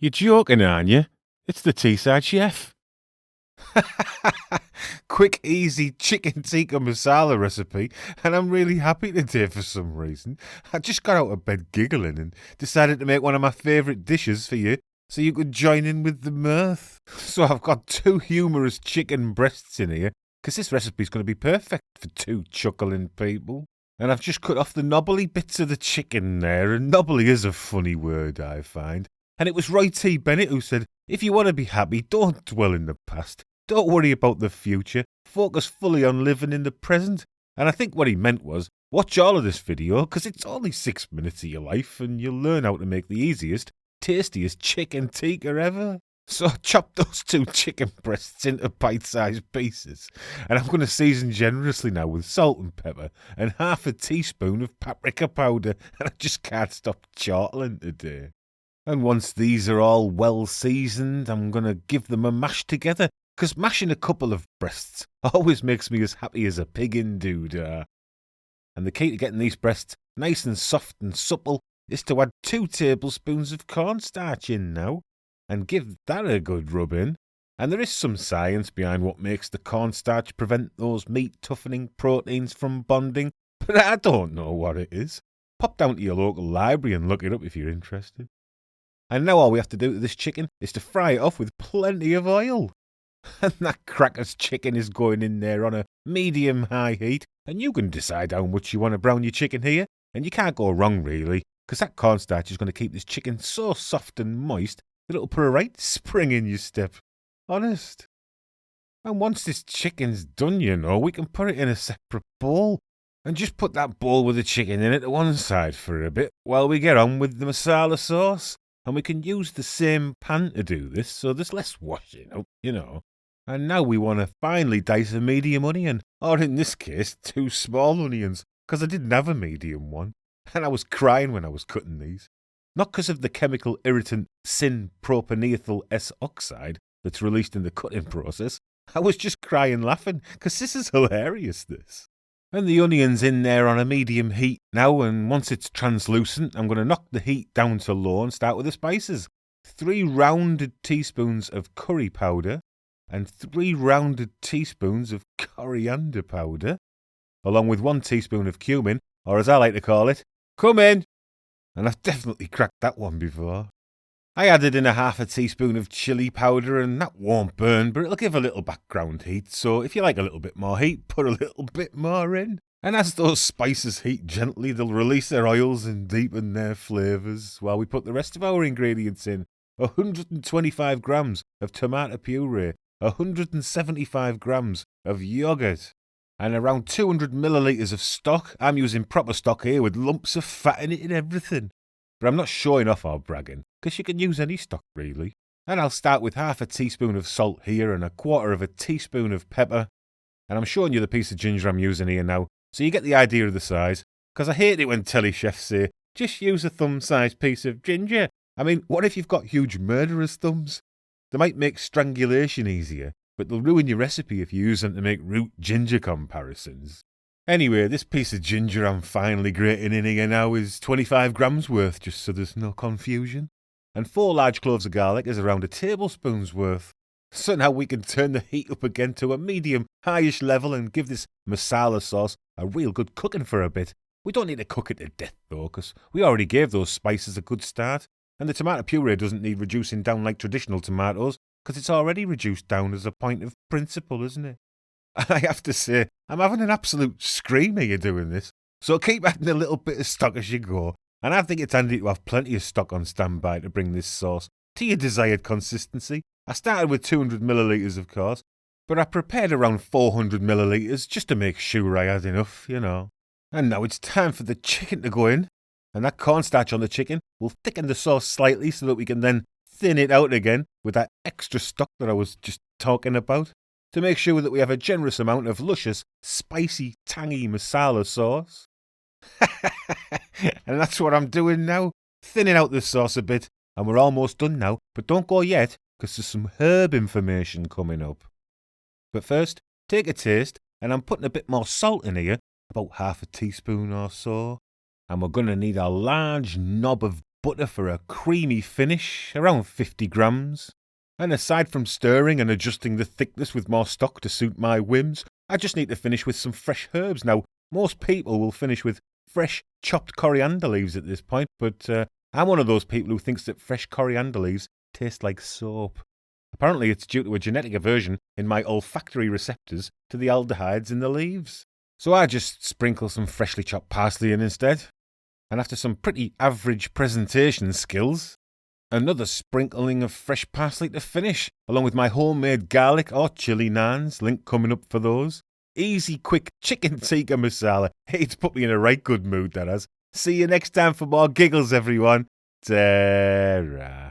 You're joking, aren't you? It's the Teesside Chef. Quick, easy chicken tikka masala recipe, and I'm really happy today for some reason. I just got out of bed giggling and decided to make one of my favourite dishes for you so you could join in with the mirth. So I've got two humorous chicken breasts in here because this recipe's going to be perfect for two chuckling people. And I've just cut off the knobbly bits of the chicken there, and knobbly is a funny word, I find. And it was Roy T. Bennett who said, if you want to be happy, don't dwell in the past. Don't worry about the future. Focus fully on living in the present. And I think what he meant was, watch all of this video, because it's only 6 minutes of your life, and you'll learn how to make the easiest, tastiest chicken tikka ever. So chop those two chicken breasts into bite-sized pieces. And I'm going to season generously now with salt and pepper and half a teaspoon of paprika powder. And I just can't stop chortling today. And once these are all well seasoned, I'm going to give them a mash together, because mashing a couple of breasts always makes me as happy as a pig in doodah. And the key to getting these breasts nice and soft and supple is to add 2 tablespoons of cornstarch in now, and give that a good rub in. And there is some science behind what makes the cornstarch prevent those meat-toughening proteins from bonding, but I don't know what it is. Pop down to your local library and look it up if you're interested. And now all we have to do to this chicken is to fry it off with plenty of oil. And that crackers chicken is going in there on a medium-high heat, and you can decide how much you want to brown your chicken here, and you can't go wrong really, because that cornstarch is going to keep this chicken so soft and moist that it'll put a right spring in your step. Honest. And once this chicken's done, we can put it in a separate bowl, and just put that bowl with the chicken in it to one side for a bit while we get on with the masala sauce. And we can use the same pan to do this, so there's less washing up, And now we want to finely dice a medium onion, or in this case, 2 small onions, because I didn't have a medium one, and I was crying when I was cutting these. Not because of the chemical irritant syn-propanethyl S-oxide that's released in the cutting process. I was just crying laughing, because this is hilarious, this. And the onion's in there on a medium heat now, and once it's translucent, I'm going to knock the heat down to low and start with the spices. 3 rounded teaspoons of curry powder and 3 rounded teaspoons of coriander powder, along with 1 teaspoon of cumin, or as I like to call it, cumin. And I've definitely cracked that one before. I added in a half a teaspoon of chili powder, and that won't burn, but it'll give a little background heat, so if you like a little bit more heat, put a little bit more in. And as those spices heat gently, they'll release their oils and deepen their flavours, while we put the rest of our ingredients in. 125 grams of tomato puree, 175 grams of yoghurt, and around 200 millilitres of stock. I'm using proper stock here with lumps of fat in it and everything. But I'm not showing off or bragging, because you can use any stock really. And I'll start with half a teaspoon of salt here and 1/4 of a teaspoon of pepper. And I'm showing you the piece of ginger I'm using here now, so you get the idea of the size. Because I hate it when telly chefs say, just use a thumb-sized piece of ginger. I mean, what if you've got huge murderous thumbs? They might make strangulation easier, but they'll ruin your recipe if you use them to make root ginger comparisons. Anyway, this piece of ginger I'm finally grating in here now is 25 grams worth, just so there's no confusion. And 4 large cloves of garlic is around a tablespoon's worth. So now we can turn the heat up again to a medium, highish level and give this masala sauce a real good cooking for a bit. We don't need to cook it to death though, because we already gave those spices a good start. And the tomato puree doesn't need reducing down like traditional tomatoes, because it's already reduced down as a point of principle, isn't it? I have to say, I'm having an absolute scream here doing this, so keep adding a little bit of stock as you go, and I think it's handy to have plenty of stock on standby to bring this sauce to your desired consistency. I started with 200 millilitres of course, but I prepared around 400 millilitres just to make sure I had enough, And now it's time for the chicken to go in, and that cornstarch on the chicken will thicken the sauce slightly so that we can then thin it out again with that extra stock that I was just talking about, to make sure that we have a generous amount of luscious, spicy, tangy masala sauce. And that's what I'm doing now, thinning out the sauce a bit, and we're almost done now, but don't go yet, because there's some herb information coming up. But first, take a taste, and I'm putting a bit more salt in here, about half a teaspoon or so. And we're going to need a large knob of butter for a creamy finish, around 50 grams. And aside from stirring and adjusting the thickness with more stock to suit my whims, I just need to finish with some fresh herbs. Now, most people will finish with fresh chopped coriander leaves at this point, but I'm one of those people who thinks that fresh coriander leaves taste like soap. Apparently, it's due to a genetic aversion in my olfactory receptors to the aldehydes in the leaves. So I just sprinkle some freshly chopped parsley in instead. And after some pretty average presentation skills, another sprinkling of fresh parsley to finish, along with my homemade garlic or chili naans, link coming up for those. Easy, quick chicken tikka masala. Hey, it's put me in a right good mood, that has. See you next time for more giggles, everyone. Ta-ra.